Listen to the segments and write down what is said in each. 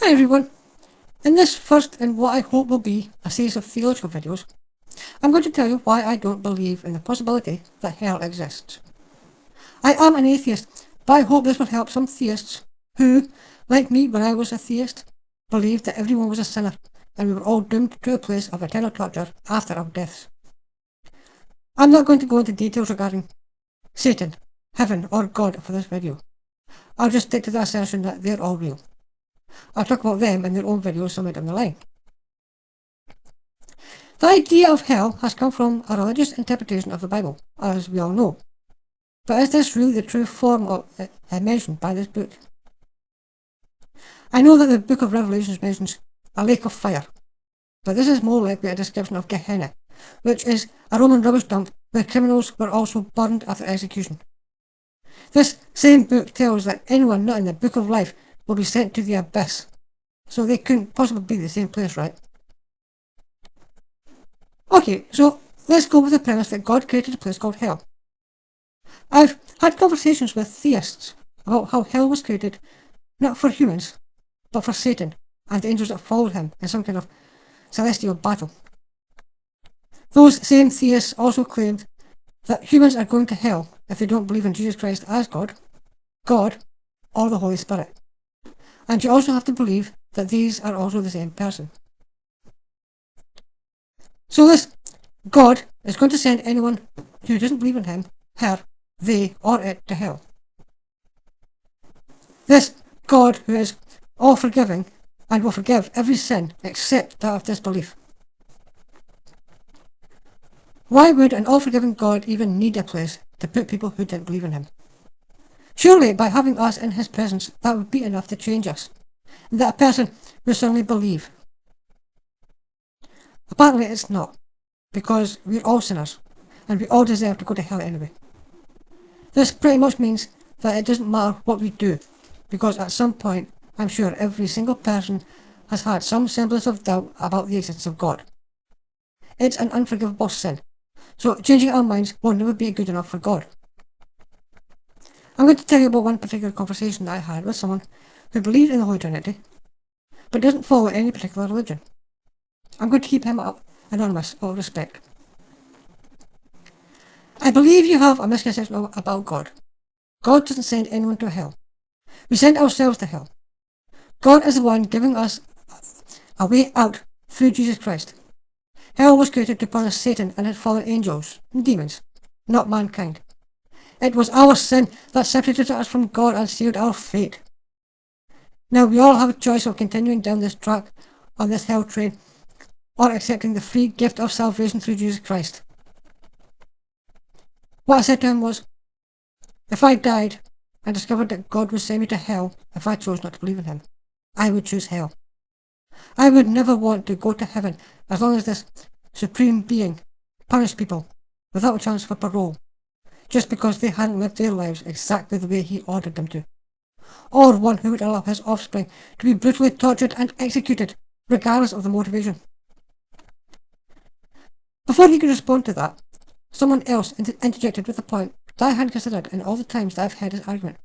Hi everyone. In this first and what I hope will be a series of theological videos, I'm going to tell you why I don't believe in the possibility that hell exists. I am an atheist, but I hope this will help some theists who, like me when I was a theist, believed that everyone was a sinner and we were all doomed to a place of eternal torture after our deaths. I'm not going to go into details regarding Satan, heaven or God for this video. I'll just stick to the assertion that they're all real. I'll talk about them in their own videos somewhere down the line. The idea of hell has come from a religious interpretation of the Bible, as we all know. But is this really the true form of it mentioned by this book? I know that the book of Revelations mentions a lake of fire, but this is more likely a description of Gehenna, which is a Roman rubbish dump where criminals were also burned after execution. This same book tells that anyone not in the book of life will be sent to the abyss, so they couldn't possibly be the same place, right? Okay, so let's go with the premise that God created a place called hell. I've had conversations with theists about how hell was created not for humans, but for Satan and the angels that followed him in some kind of celestial battle. Those same theists also claimed that humans are going to hell if they don't believe in Jesus Christ as God, or the Holy Spirit. And you also have to believe that these are also the same person. So this God is going to send anyone who doesn't believe in him, her, they, or it to hell. This God who is all forgiving and will forgive every sin except that of disbelief. Why would an all-forgiving God even need a place to put people who didn't believe in him? Surely by having us in his presence that would be enough to change us, and that a person would suddenly believe. Apparently it's not, because we're all sinners, and we all deserve to go to hell anyway. This pretty much means that it doesn't matter what we do, because at some point, I'm sure every single person has had some semblance of doubt about the existence of God. It's an unforgivable sin, so changing our minds will never be good enough for God. I'm going to tell you about one particular conversation that I had with someone who believed in the Holy Trinity, but doesn't follow any particular religion. I'm going to keep him anonymous out of respect. I believe you have a misconception about God. God doesn't send anyone to hell. We send ourselves to hell. God is the one giving us a way out through Jesus Christ. Hell was created to punish Satan and his fallen angels and demons, not mankind. It was our sin that separated us from God and sealed our fate. Now we all have a choice of continuing down this track on this hell train or accepting the free gift of salvation through Jesus Christ. What I said to him was, if I died and discovered that God would send me to hell if I chose not to believe in him, I would choose hell. I would never want to go to heaven as long as this supreme being punished people without a chance for parole, just because they hadn't lived their lives exactly the way he ordered them to, or one who would allow his offspring to be brutally tortured and executed, regardless of the motivation. Before he could respond to that, someone else interjected with a point that I hadn't considered in all the times that I've heard his argument.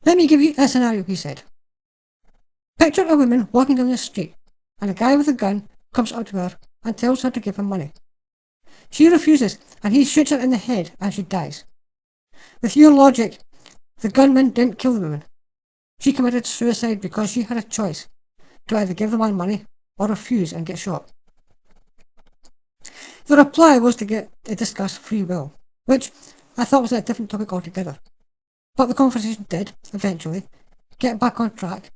Let me give you a scenario, he said. Picture a woman walking down the street, and a guy with a gun comes up to her and tells her to give him money. She refuses, and he shoots her in the head and she dies. With your logic, the gunman didn't kill the woman. She committed suicide because she had a choice to either give the man money or refuse and get shot. The reply was to discuss free will, which I thought was a different topic altogether. But the conversation did, eventually, get back on track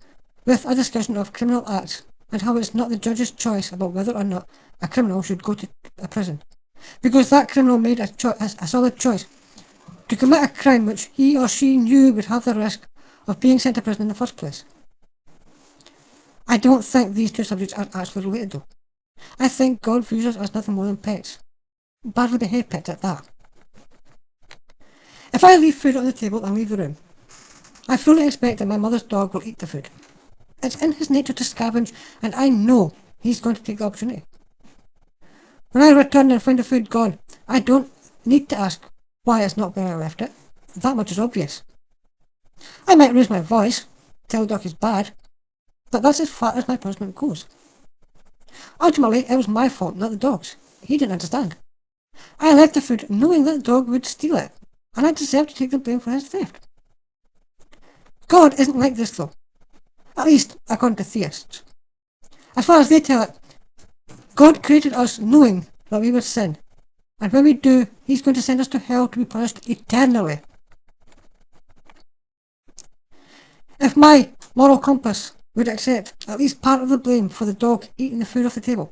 with a discussion of criminal acts and how it's not the judge's choice about whether or not a criminal should go to a prison, because that criminal made a solid choice to commit a crime which he or she knew would have the risk of being sent to prison in the first place. I don't think these two subjects are actually related though. I think God views us as nothing more than pets. Badly behaved pets at that. If I leave food on the table and leave the room, I fully expect that my mother's dog will eat the food. It's in his nature to scavenge, and I know he's going to take the opportunity. When I return and find the food gone, I don't need to ask why it's not where I left it. That much is obvious. I might raise my voice, tell the dog he's bad, but that's as far as my punishment goes. Ultimately, it was my fault, not the dog's. He didn't understand. I left the food knowing that the dog would steal it, and I deserved to take the blame for his theft. God isn't like this though, at least according to theists. As far as they tell it, God created us knowing that we would sin, and when we do, He's going to send us to hell to be punished eternally. If my moral compass would accept at least part of the blame for the dog eating the food off the table,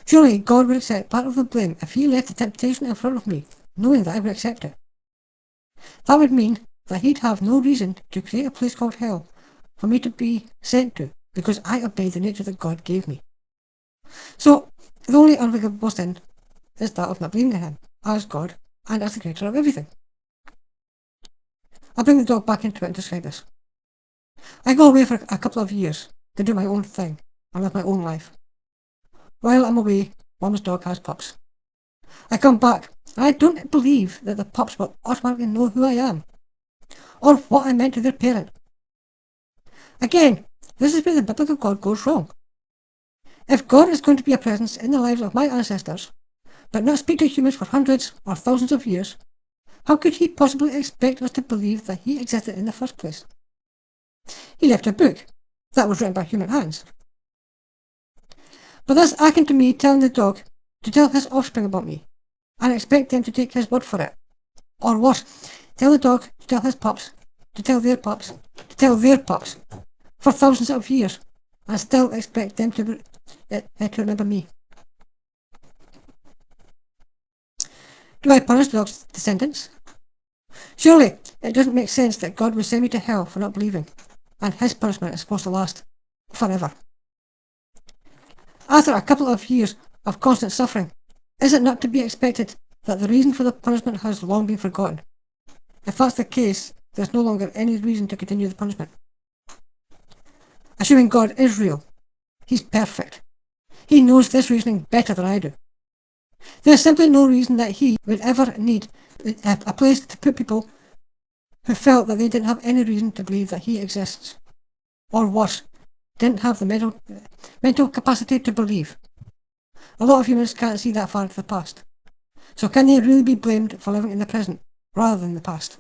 surely God would accept part of the blame if He left the temptation in front of me, knowing that I would accept it. That would mean that He'd have no reason to create a place called hell for me to be sent to, because I obeyed the nature that God gave me. So, the only unforgivable sin is that of not believing in Him as God and as the creator of everything. I'll bring the dog back into it and describe this. I go away for a couple of years to do my own thing and live my own life. While I'm away, Mum's dog has pups. I come back, and I don't believe that the pups will automatically know who I am, or what I meant to their parent. Again, this is where the biblical God goes wrong. If God is going to be a presence in the lives of my ancestors, but not speak to humans for hundreds or thousands of years, how could He possibly expect us to believe that He existed in the first place? He left a book that was written by human hands. But that's akin to me telling the dog to tell his offspring about me, and expect them to take his word for it. Or worse, tell the dog to tell his pups, to tell their pups, to tell their pups, for thousands of years, and still expect them to remember me. Do I punish the dog's descendants? Surely it doesn't make sense that God would send me to hell for not believing, and His punishment is supposed to last forever. After a couple of years of constant suffering, is it not to be expected that the reason for the punishment has long been forgotten? If that's the case, there's no longer any reason to continue the punishment. Assuming God is real, He's perfect. He knows this reasoning better than I do. There's simply no reason that He would ever need a place to put people who felt that they didn't have any reason to believe that He exists. Or worse, didn't have the mental capacity to believe. A lot of humans can't see that far into the past. So can they really be blamed for living in the present rather than the past?